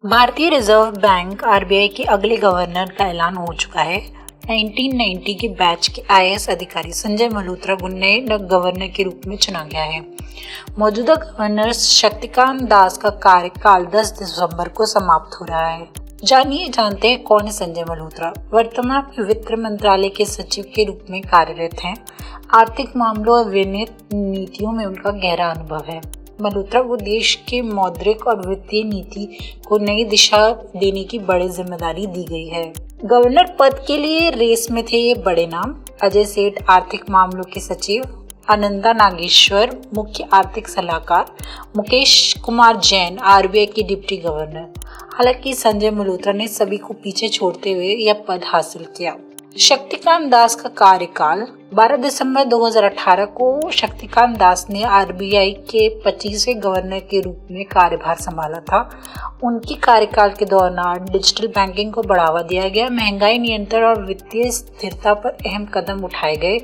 भारतीय reserve bank RBI के अगले गवर्नर का ऐलान हो चुका है। 1990 के बैच के आईएएस अधिकारी संजय मल्होत्रा को नए गवर्नर के रूप में चुना गया है। मौजूदा गवर्नर शक्तिकांत दास का कार्यकाल 10 दिसंबर को समाप्त हो रहा है। जानते हैं कौन है संजय मल्होत्रा। वर्तमान में वित्त मंत्रालय के सचिव के रूप में कार्यरत हैं। आर्थिक मामलों और विनियत नीतियों में उनका गहरा अनुभव है। मल्होत्रा को देश के मौद्रिक और वित्तीय नीति को नई दिशा देने की बड़ी जिम्मेदारी दी गई है। गवर्नर पद के लिए रेस में थे ये बड़े नाम: अजय सेठ आर्थिक मामलों के सचिव, आनंदा नागेश्वर मुख्य आर्थिक सलाहकार, मुकेश कुमार जैन आरबीआई के डिप्टी गवर्नर। हालांकि संजय मल्होत्रा ने सभी को पीछे छोड़ते हुए यह पद हासिल किया। शक्तिकांत दास का कार्यकाल 12 दिसंबर 2018 को शक्तिकांत दास ने आरबीआई के 25वें गवर्नर के रूप में कार्यभार संभाला था। उनके कार्यकाल के दौरान डिजिटल बैंकिंग को बढ़ावा दिया गया, महंगाई नियंत्रण और वित्तीय स्थिरता पर अहम कदम उठाए गए।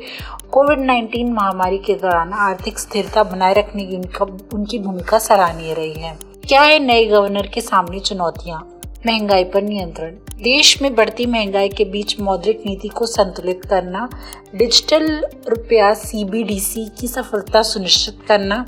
कोविड-19 महामारी के दौरान आर्थिक स्थिरता बनाए रखने की उनकी भूमिका सराहनीय रही है। क्या है नए गवर्नर के सामने चुनौतियां? महंगाई पर नियंत्रण। देश में बढ़ती महंगाई के बीच मौद्रिक नीति को संतुलित करना, डिजिटल रुपया सीबीडीसी की सफलता सुनिश्चित करना,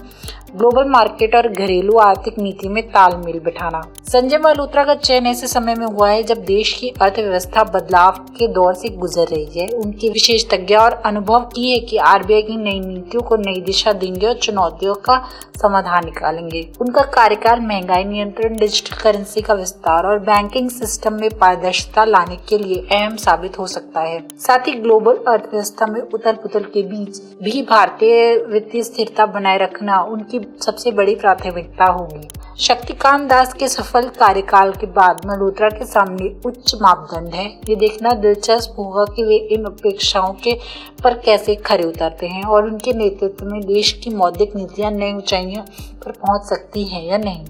ग्लोबल मार्केट और घरेलू आर्थिक नीति में तालमेल बिठाना। संजय मल्होत्रा का चयन ऐसे समय में हुआ है जब देश की अर्थव्यवस्था बदलाव के दौर से गुजर रही है। उनकी विशेषज्ञता और अनुभव की है कि आरबीआई की नई नीतियों को नई दिशा देंगे और चुनौतियों का समाधान निकालेंगे। उनका कार्यकाल महंगाई नियंत्रण, डिजिटल करेंसी का विस्तार और बैंकिंग सिस्टम में पारदर्शिता लाने के लिए अहम साबित हो सकता है। साथ ही ग्लोबल अर्थव्यवस्था में उथल पुथल के बीच भी भारतीय वित्तीय स्थिरता बनाए रखना उनकी सबसे बड़ी प्राथमिकता होगी। शक्तिकांत दास के सफल कार्यकाल के बाद मल्होत्रा के सामने उच्च मापदंड है। ये देखना दिलचस्प होगा कि वे इन अपेक्षाओं के पर कैसे खरे उतरते हैं और उनके नेतृत्व में देश की मौद्रिक नीतियां नई ऊंचाइयों पर पहुंच सकती हैं या नहीं।